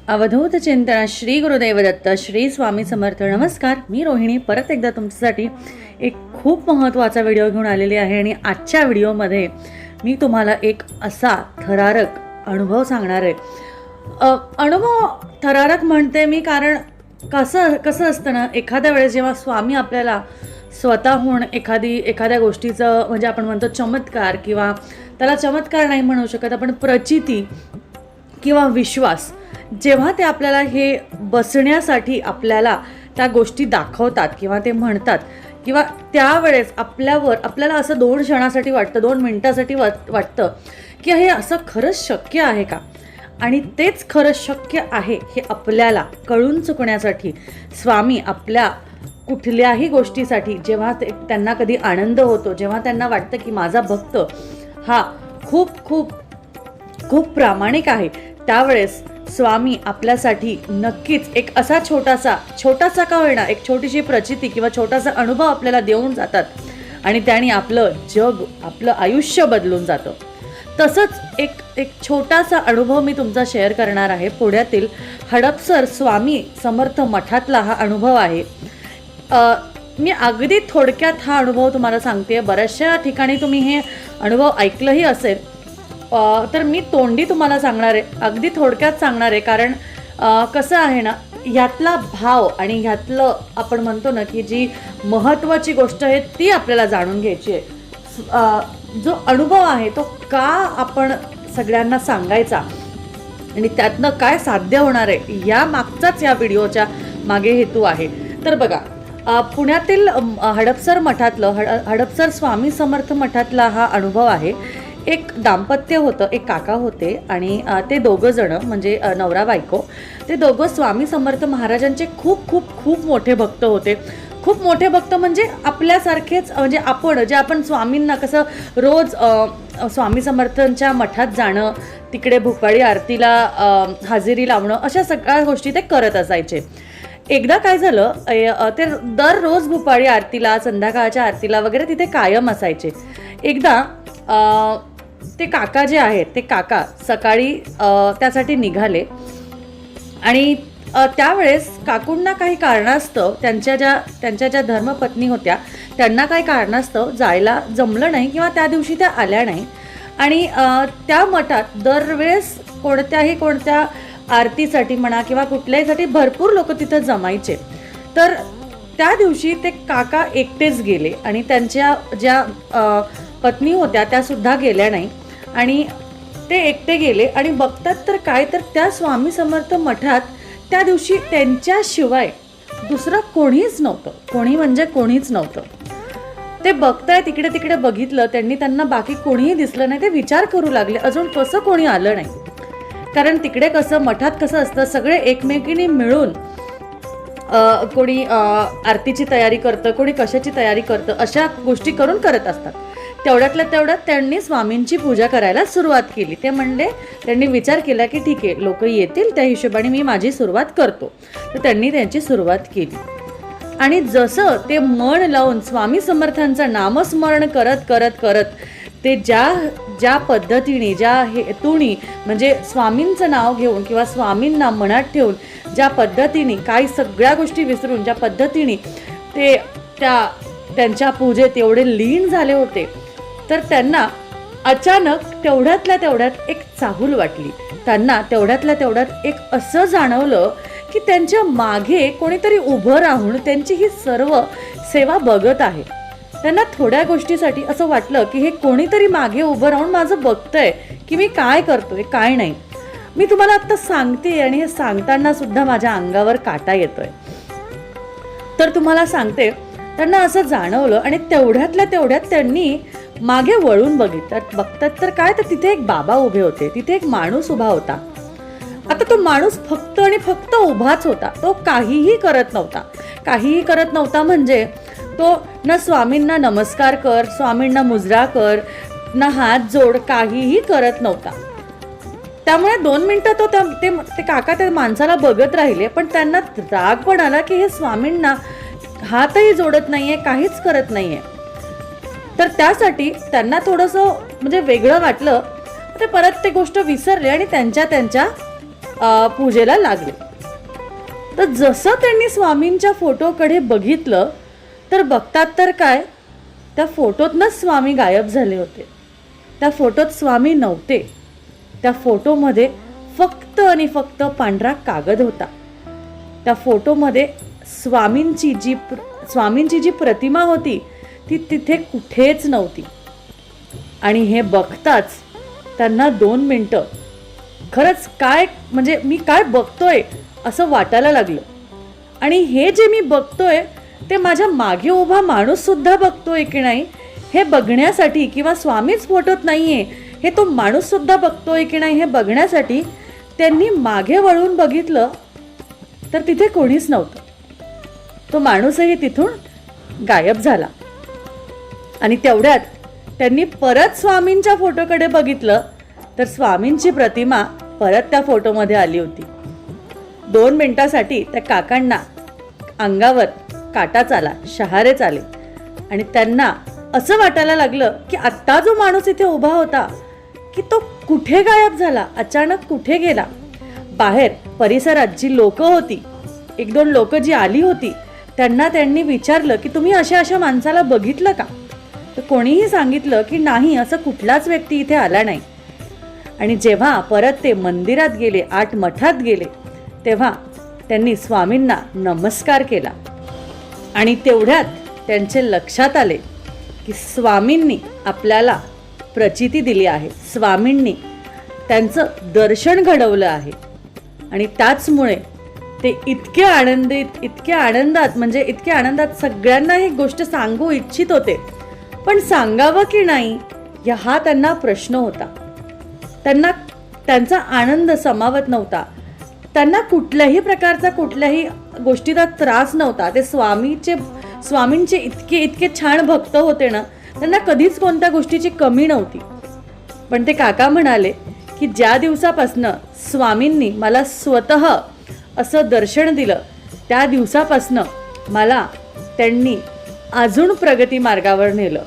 अवधूत चिंतन श्री गुरुदेव दत्त श्री स्वामी समर्थ. नमस्कार, मी रोहिणी परत एकदा तुमच्यासाठी एक खूप महत्त्वाचा व्हिडिओ घेऊन आलेली आहे. आणि आजच्या व्हिडिओमध्ये मी तुम्हाला एक असा थरारक अनुभव सांगणार आहे. अनुभव थरारक म्हणते मी कारण कसं असतं ना, एखाद्या वेळेस जेव्हा स्वामी आपल्याला स्वतःहून एखाद्या गोष्टीचं म्हणजे आपण म्हणतो चमत्कार, किंवा त्याला चमत्कार नाही म्हणू शकत आपण, प्रचिती किंवा विश्वास, जेव्हा ते आपल्याला हे बसण्यासाठी आपल्याला त्या गोष्टी दाखवतात किंवा ते म्हणतात, किंवा त्यावेळेस आपल्याला असं 2 क्षणासाठी वाटतं, 2 मिनिटासाठी वाटतं की हे असं खरंच शक्य आहे का. आणि तेच खरंच शक्य आहे हे आपल्याला कळून चुकण्यासाठी स्वामी आपल्या कुठल्याही गोष्टीसाठी जेव्हा त्यांना कधी आनंद होतो, जेव्हा त्यांना वाटतं की माझा भक्त हा खूप खूप खूप प्रामाणिक आहे, त्यावेळेस स्वामी आपल्यासाठी नक्कीच एक असा छोटासा का होईना एक छोटीशी प्रचिती किंवा छोटासा अनुभव आपल्याला देऊन जातात आणि त्याने आपलं आयुष्य बदलून जातं. तसंच एक छोटासा अनुभव मी तुमचा शेअर करणार आहे. पुण्यातील हडपसर स्वामी समर्थ मठातला हा अनुभव आहे. मी अगदी थोडक्यात हा अनुभव तुम्हाला सांगते. बऱ्याचशा ठिकाणी तुम्ही हे अनुभव ऐकलंही असेल, तर मी तोंडी तुम्हाला सांगणार आहे, अगदी थोडक्यात सांगणार आहे. कारण कसं आहे ना, ह्यातला भाव आणि ह्यातलं आपण म्हणतो ना की जी महत्त्वाची गोष्ट आहे ती आपल्याला जाणून घ्यायची आहे. जो अनुभव आहे तो का आपण सगळ्यांना सांगायचा आणि त्यातनं काय साध्य होणार आहे या मागचाच या व्हिडिओच्या मागे हेतू आहे. तर बघा, पुण्यातील हडपसर मठातलं हडपसर स्वामी समर्थ मठातला हा अनुभव आहे. एक दाम्पत्य होतं, एक काका होते आणि ते दोघं जण म्हणजे नवरा बायको, ते दोघं स्वामी समर्थ महाराजांचे खूप खूप खूप मोठे भक्त होते. खूप मोठे भक्त म्हणजे आपल्यासारखेच, म्हणजे आपण स्वामींना कसं रोज स्वामी समर्थांच्या मठात जाणं, तिकडे भुपाळी आरतीला हजेरी लावणं, अशा सगळ्या गोष्टी ते करत असायचे. एकदा काय झालं, ते दररोज भुपाळी आरतीला, संध्याकाळच्या आरतीला वगैरे तिथे कायम असायचे. एकदा ते काका जे आहेत ते काका सकाळी त्यासाठी निघाले आणि त्यावेळेस काकूंना काही कारणास्तव त्यांच्या ज्या धर्मपत्नी होत्या त्यांना काही कारणास्तव जायला जमलं नाही किंवा त्या दिवशी त्या आल्या नाही. आणि त्या मठात दरवेळेस कोणत्या आरतीसाठी म्हणा किंवा कुठल्याहीसाठी भरपूर लोक तिथं जमायचे. तर त्या दिवशी ते काका एकटेच गेले आणि त्यांच्या ज्या पत्नी होत्या त्या सुद्धा गेल्या नाही आणि ते एकटे गेले. आणि बघतात तर काय, तर त्या स्वामी समर्थ मठात त्या दिवशी त्यांच्याशिवाय दुसरं कोणीच नव्हतं. कोणीच नव्हतं. ते बघताय, तिकडे बघितलं त्यांना, बाकी कोणीही दिसलं नाही. ते विचार करू लागले अजून कसं कोणी आलं नाही. कारण तिकडे कसं मठात कसं असतं, सगळे एकमेकीने मिळून कोणी आरतीची तयारी करतं, कोणी कशाची तयारी करतं, अशा गोष्टी करत असतात. तेवढ्यात त्यांनी स्वामींची पूजा करायला सुरुवात केली. त्यांनी विचार केला की ठीक आहे, लोक येतील त्या हिशोबाने मी माझी सुरुवात करतो. तर त्यांनी त्यांची सुरुवात केली आणि जसं ते मन लावून स्वामी समर्थांचं नामस्मरण करत ते ज्या पद्धतीने, ज्या हेतूने, म्हणजे स्वामींचं नाव घेऊन किंवा स्वामींना मनात ठेवून ज्या पद्धतीने, काही सगळ्या गोष्टी विसरून ज्या पद्धतीने ते त्यांच्या पूजेत एवढे लीन झाले होते, तर त्यांना अचानक तेवढ्यात एक चाहूल वाटली. त्यांना तेवढ्यात एक असं जाणवलं की त्यांच्या मागे कोणीतरी उभं राहून त्यांची ही सर्व सेवा बघत आहे. त्यांना थोड्या गोष्टीसाठी असं वाटलं की हे कोणीतरी मागे उभं राहून माझं बघतंय की मी काय करतोय काय नाही. मी तुम्हाला आत्ता सांगते आणि हे सांगताना सुद्धा माझ्या अंगावर काटा येतोय. तर तुम्हाला सांगते, त्यांना असं जाणवलं आणि तेवढ्यात त्यांनी मागे वळून बघतात तर काय, तर तिथे एक बाबा उभे होते, तिथे एक माणूस उभा होता. आता तो माणूस फक्त उभाच होता. तो काहीही करत नव्हता. म्हणजे तो न स्वामींना नमस्कार कर, स्वामींना मुजरा कर, न हात जोड, काहीही करत नव्हता. त्यामुळे 2 मिनिटं ते काका त्या माणसाला बघत राहिले. पण त्यांना राग पण आला की हे स्वामींना हातही जोडत नाहीये, काहीच करत नाहीये. तर त्यासाठी त्यांना थोडंसं म्हणजे वेगळं वाटलं. ते परत ते गोष्ट विसरले आणि त्यांच्या पूजेला लागले. तर जसं त्यांनी स्वामींच्या फोटोकडे बघितलं तर बघतात तर काय, त्या फोटोतनंच स्वामी गायब झाले होते. त्या फोटोत स्वामी नव्हते. त्या फोटोमध्ये फक्त आणि फक्त पांढरा कागद होता. त्या फोटोमध्ये स्वामींची जी प्रतिमा होती ती तिथे कुठेच नव्हती. आणि हे बघताच त्यांना 2 मिनटं खरंच काय म्हणजे मी काय बघतोय असं वाटायला लागलं. आणि हे जे मी बघतोय ते माझ्या मागे उभा माणूस सुद्धा बघतोय की नाही हे बघण्यासाठी, किंवा स्वामीच फोटोत नाहीये हे तो माणूस सुद्धा बघतोय की नाही हे बघण्यासाठी त्यांनी मागे वळून बघितलं तर तिथे कोणीच नव्हतं. तो माणूसही तिथून गायब झाला. आणि तेवढ्यात त्यांनी परत स्वामींच्या फोटोकडे बघितलं तर स्वामींची प्रतिमा परत त्या फोटोमध्ये आली होती. 2 मिनिटासाठी त्या काकांना अंगावर काटाच आला, शहारेच आले. आणि त्यांना असं वाटायला लागलं की आत्ता जो माणूस इथे उभा होता की तो कुठे गायब झाला, अचानक कुठे गेला. बाहेर परिसरात जी लोकं होती, 1-2 लोकं जी आली होती, त्यांनी विचारलं की तुम्ही अशा माणसाला बघितलं का. तर कोणीही सांगितलं की नाही, असं कुठलाच व्यक्ती इथे आला नाही. आणि जेव्हा परत ते मंदिरात गेले, 8 मठात गेले, तेव्हा त्यांनी स्वामींना नमस्कार केला. आणि तेवढ्यात त्यांचे लक्षात आले की स्वामींनी आपल्याला प्रचिती दिली आहे, स्वामींनी त्यांचं दर्शन घडवलं आहे. आणि त्याचमुळे ते इतके आनंदात सगळ्यांना ही गोष्ट सांगू इच्छित होते. पण सांगावं की नाही हा त्यांना प्रश्न होता. त्यांचा आनंद समावत नव्हता. त्यांना कुठल्याही प्रकारचा कुठल्याही गोष्टीचा त्रास नव्हता. ते स्वामींचे इतके छान भक्त होते ना, त्यांना कधीच कोणत्या गोष्टीची कमी नव्हती. पण ते काका म्हणाले की ज्या दिवसापासनं स्वामींनी मला स्वतः असं दर्शन दिलं त्या दिवसापासनं मला त्यांनी अजून प्रगती मार्गावर नेलं,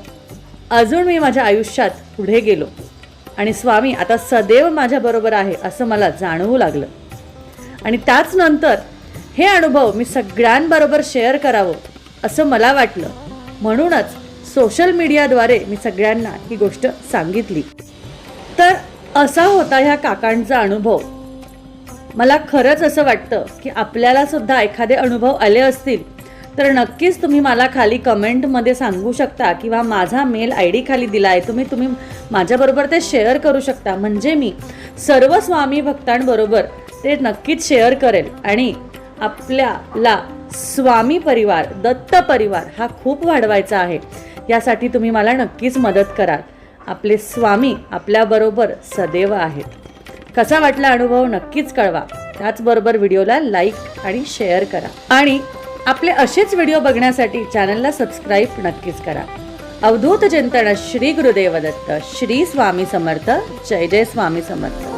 अजून मी माझ्या आयुष्यात पुढे गेलो आणि स्वामी आता सदैव माझ्याबरोबर आहे असं मला जाणवू लागलं. आणि त्याच नंतर हे अनुभव मी सगळ्यांबरोबर शेअर करावं असं मला वाटलं. म्हणूनच सोशल मीडियाद्वारे मी सगळ्यांना ही गोष्ट सांगितली. तर असा होता ह्या काकांचा अनुभव. मला खरंच असं वाटतं की आपल्याला सुद्धा एखादे अनुभव आले असतील तर नक्कीच तुम्ही मला खाली कमेंटमध्ये सांगू शकता, किंवा माझा मेल ID खाली दिला आहे, तुम्ही माझ्याबरोबर ते शेअर करू शकता. म्हणजे मी सर्व स्वामी भक्तांबरोबर ते नक्कीच शेअर करेल. आणि आपल्याला स्वामी परिवार, दत्त परिवार हा खूप वाढवायचा आहे. यासाठी तुम्ही मला नक्कीच मदत कराल. आपले स्वामी आपल्याबरोबर सदैव आहेत. कसा वाटला अनुभव नक्कीच कळवा. त्याचबरोबर व्हिडिओला लाईक आणि शेअर करा. आणि आपले असेच व्हिडिओ बघण्यासाठी चॅनलला सबस्क्राईब नक्कीच करा. अवधूत चिंतन श्री गुरुदेव दत्त. श्री स्वामी समर्थ. जय जय स्वामी समर्थ.